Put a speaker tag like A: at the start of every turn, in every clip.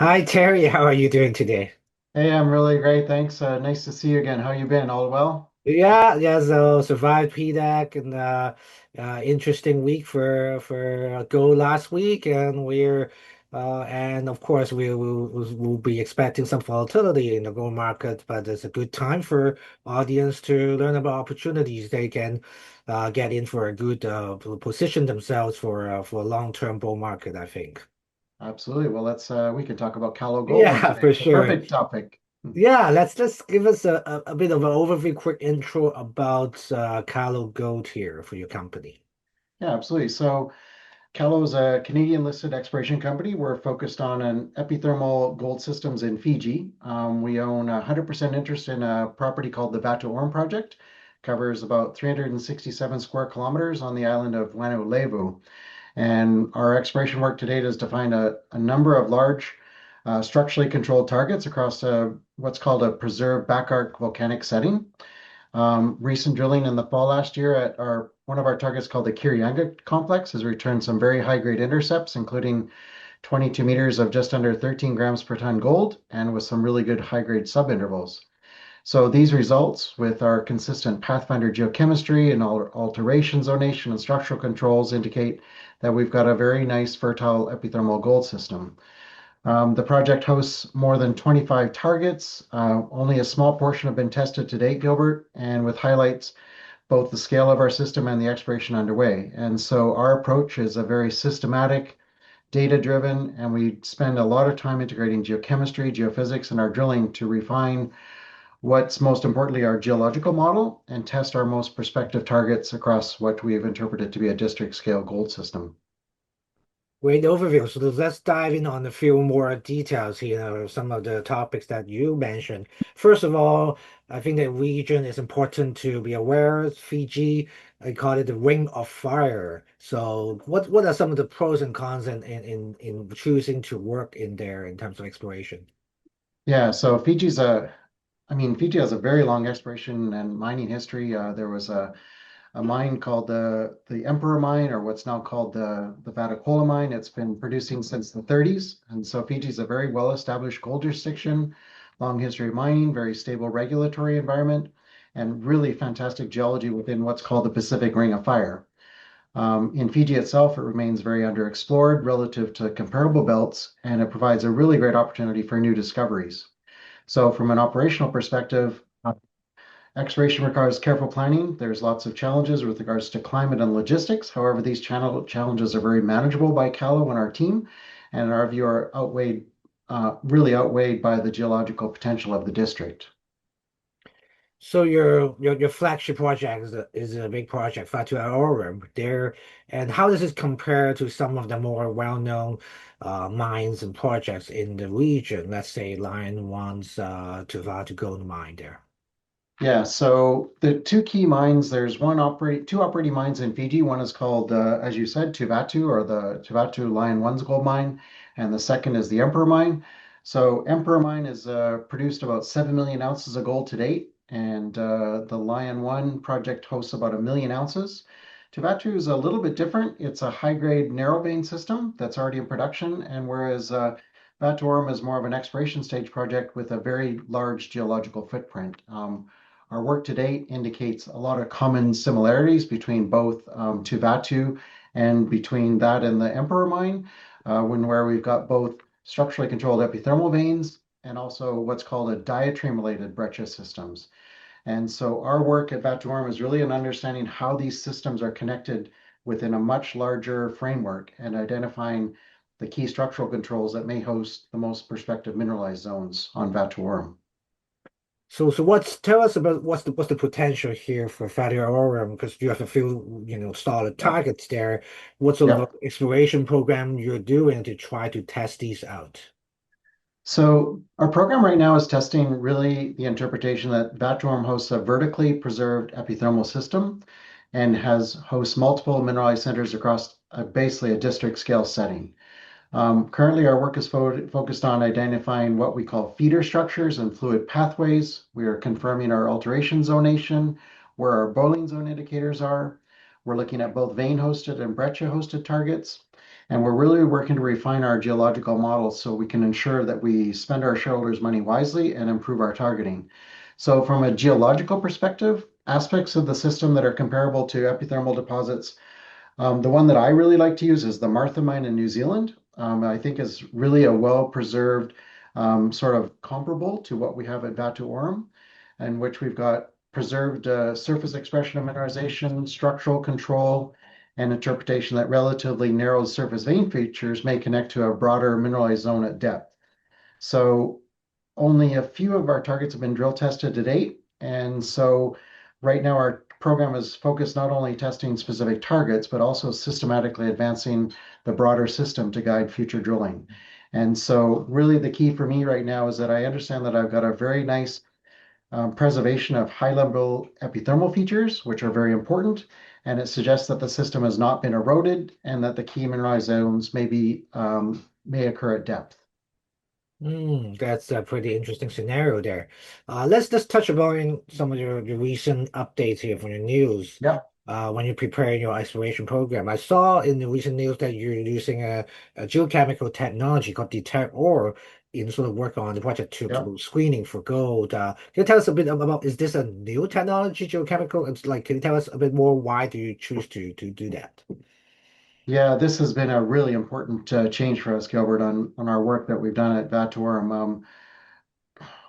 A: Hi Terry, how are you doing today?
B: Hey, I'm really great. Thanks. Nice to see you again. How you been? All well?
A: Yeah, so survived PDAC and interesting week for gold last week, and and of course we'll be expecting some volatility in the gold market, but it's a good time for audience to learn about opportunities they can get in for a good position themselves for a long-term bull market, I think.
B: Absolutely. Well, let's we can talk about Kalo Gold
A: Yeah,
B: today.
A: for
B: It's a
A: sure.
B: perfect topic.
A: Yeah, let's just give us a bit of an overview, quick intro about Kalo Gold here for your company.
B: Yeah, absolutely. So Kalo is a Canadian listed exploration company. We're focused on an epithermal gold systems in Fiji. We own 100% interest in a property called the Vatu Aurum Project. Covers about 367 square kilometers on the island of Vanua Levu. And our exploration work to date has defined a number of large structurally controlled targets across what's called a preserved back arc volcanic setting. Recent drilling in the fall last year at our one of our targets called the Kiryanga complex has returned some very high grade intercepts, including 22 meters of just under 13 grams per ton gold and with some really good high grade subintervals. So these results with our consistent Pathfinder geochemistry and alteration zonation and structural controls indicate that we've got a very nice fertile epithermal gold system. The project hosts more than 25 targets. Only a small portion have been tested to date, Gilbert, and with highlights both the scale of our system and the exploration underway. And so our approach is a very systematic, data driven, and we spend a lot of time integrating geochemistry, geophysics, and our drilling to refine what's most importantly our geological model and test our most prospective targets across what we've interpreted to be a district scale gold system.
A: Great overview. So let's dive in on a few more details here, some of the topics that you mentioned. First of all, I think the region is important to be aware. Fiji, I call it the Ring of Fire. So what are some of the pros and cons in choosing to work in there in terms of exploration?
B: Yeah, so Fiji has a very long exploration and mining history. There was a mine called the Emperor Mine, or what's now called the Vatu Mine. It's been producing since the 30s, and so Fiji is a very well-established gold jurisdiction, long history of mining, very stable regulatory environment, and really fantastic geology within what's called the Pacific Ring of Fire. In Fiji itself, it remains very underexplored relative to comparable belts, and it provides a really great opportunity for new discoveries. So, from an operational perspective, exploration requires careful planning. There's lots of challenges with regards to climate and logistics. However, these challenges are very manageable by Kalo and our team, and in our view are really outweighed by the geological potential of the district.
A: So your flagship project is a big project, Fatu Aurum there, and how does it compare to some of the more well-known mines and projects in the region? Let's say Lion One's to Vatu Gold Mine there.
B: Yeah, so the two key mines, there's two operating mines in Fiji. One is called, as you said, Tuvatu, or the Tuvatu Lion One's gold mine, and the second is the Emperor Mine. So Emperor Mine has produced about 7 million ounces of gold to date, and the Lion One project hosts about 1 million ounces. Tuvatu is a little bit different. It's a high-grade narrow vein system that's already in production, and whereas Vatu Aurum is more of an exploration stage project with a very large geological footprint. Our work to date indicates a lot of common similarities between both Tuvatu and between that and the Emperor Mine, where we've got both structurally controlled epithermal veins and also what's called a diatreme-related breccia systems. And so our work at Vatu Aurum is really in understanding how these systems are connected within a much larger framework and identifying the key structural controls that may host the most prospective mineralized zones on Vatu Aurum.
A: So tell us about what's the potential here for Fatu Aurum because you have a few solid
B: Yeah.
A: targets there. What sort
B: Yeah.
A: of exploration program you're doing to try to test these out?
B: So our program right now is testing really the interpretation that Vatu Aurum hosts a vertically preserved epithermal system and has hosts multiple mineralized centers across basically a district scale setting. Currently, our work is focused on identifying what we call feeder structures and fluid pathways. We are confirming our alteration zonation, where our boiling zone indicators are. We're looking at both vein hosted and breccia hosted targets. And we're really working to refine our geological models so we can ensure that we spend our shareholders' money wisely and improve our targeting. So from a geological perspective, aspects of the system that are comparable to epithermal deposits, the one that I really like to use is the Martha Mine in New Zealand. I think is really a well-preserved sort of comparable to what we have at Vatu Aurum, in which we've got preserved surface expression of mineralization, structural control, and interpretation that relatively narrow surface vein features may connect to a broader mineralized zone at depth. So only a few of our targets have been drill tested to date. And so right now our program is focused not only testing specific targets, but also systematically advancing the broader system to guide future drilling. And so really the key for me right now is that I understand that I've got a very nice preservation of high-level epithermal features, which are very important, and it suggests that the system has not been eroded and that the key mineralized zones may occur at depth.
A: That's a pretty interesting scenario there. Let's just touch upon some of your recent updates here from your news.
B: Yeah.
A: When you're preparing your exploration program, I saw in the recent news that you're using a geochemical technology called detect ore in sort of work on the project to screening for gold. Can you tell us a bit about, is this a new technology, geochemical? It's like, can you tell us a bit more why do you choose to do that?
B: Yeah, this has been a really important change for us, Gilbert, on our work that we've done at Vatu Aurum.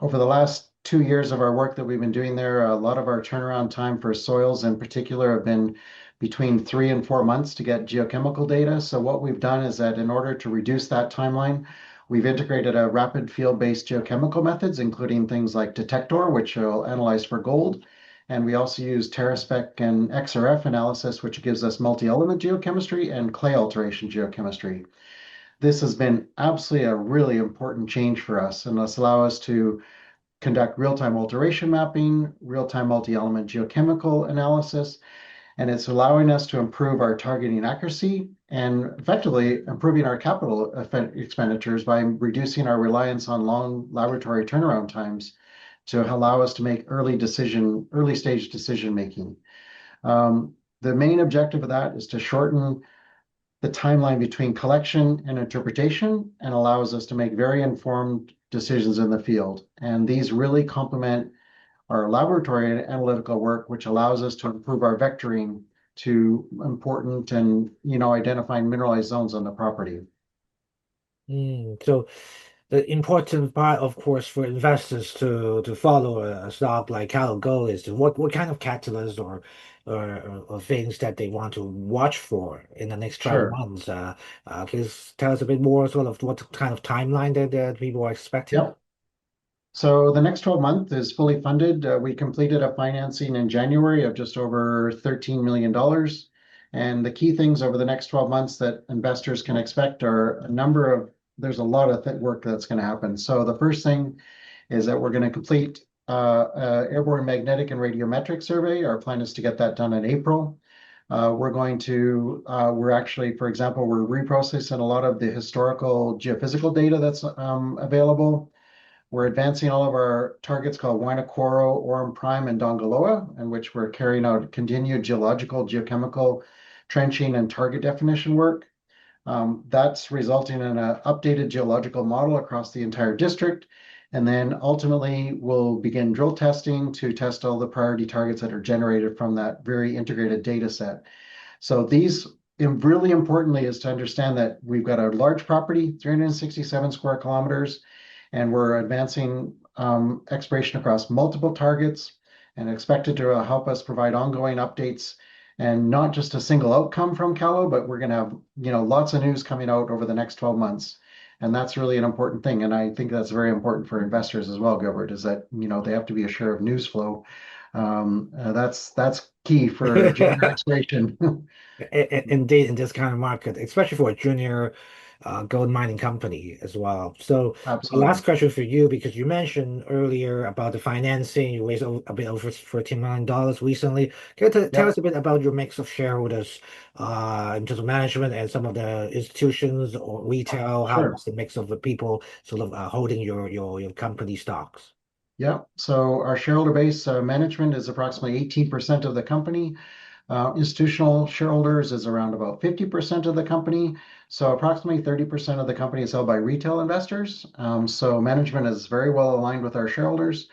B: Over the last 2 years of our work that we've been doing there, a lot of our turnaround time for soils in particular have been between 3 and 4 months to get geochemical data. So what we've done is that in order to reduce that timeline, we've integrated a rapid field-based geochemical methods, including things like detector, which will analyze for gold. And we also use TerraSpec and XRF analysis, which gives us multi-element geochemistry and clay alteration geochemistry. This has been absolutely a really important change for us, and this allows us to conduct real-time alteration mapping, real-time multi-element geochemical analysis, and it's allowing us to improve our targeting accuracy and effectively improving our capital expenditures by reducing our reliance on long laboratory turnaround times to allow us to make early stage decision making. The main objective of that is to shorten the timeline between collection and interpretation and allows us to make very informed decisions in the field. And these really complement our laboratory analytical work, which allows us to improve our vectoring to important and identifying mineralized zones on the property.
A: So the important part, of course, for investors to follow a stock like Kalo Gold is what kind of catalysts or things that they want to watch for in the next 12
B: Sure.
A: months. Can you tell us a bit more sort of what kind of timeline that people are expecting?
B: Yep. So the next 12 months is fully funded. We completed a financing in January of just over $13 million. And the key things over the next 12 months that investors can expect are there's a lot of work that's going to happen. So the first thing is that we're going to complete airborne magnetic and radiometric survey. Our plan is to get that done in April. We're actually, for example, we're reprocessing a lot of the historical geophysical data that's available. We're advancing all of our targets called Wainakoro, Aurum Prime, and Dongaloa, in which we're carrying out continued geological, geochemical trenching and target definition work. That's resulting in an updated geological model across the entire district. And then ultimately, we'll begin drill testing to test all the priority targets that are generated from that very integrated data set. So really importantly is to understand that we've got a large property, 367 square kilometers, and we're advancing exploration across multiple targets and expected to help us provide ongoing updates and not just a single outcome from Kalo, but we're going to have lots of news coming out over the next 12 months. And that's really an important thing. And I think that's very important for investors as well, Gilbert, is that they have to be assured of news flow. That's key for junior exploration.
A: Indeed, in this kind of market, especially for a junior gold mining company as well. So, the
B: Absolutely.
A: last question for you, because you mentioned earlier about the financing, you raised a bit over $14 million recently. Can you tell
B: Yep.
A: us a bit about your mix of shareholders in terms of management and some of the institutions or retail?
B: Sure.
A: How's the mix of the people sort of holding your company stocks?
B: Yeah. So our shareholder base management is approximately 18% of the company. Institutional shareholders is around about 50% of the company. So approximately 30% of the company is held by retail investors. So management is very well aligned with our shareholders,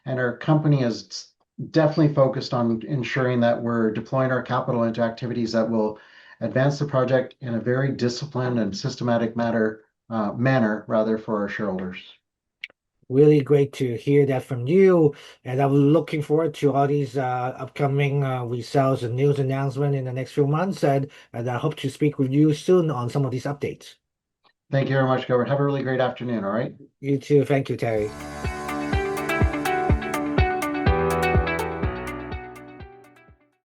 B: and our company is definitely focused on ensuring that we're deploying our capital into activities that will advance the project in a very disciplined and systematic manner for our shareholders.
A: Really great to hear that from you. And I'm looking forward to all these upcoming results and news announcement in the next few months. And I hope to speak with you soon on some of these updates.
B: Thank you very much, Gilbert. Have a really great afternoon, all right?
A: You too. Thank you, Terry.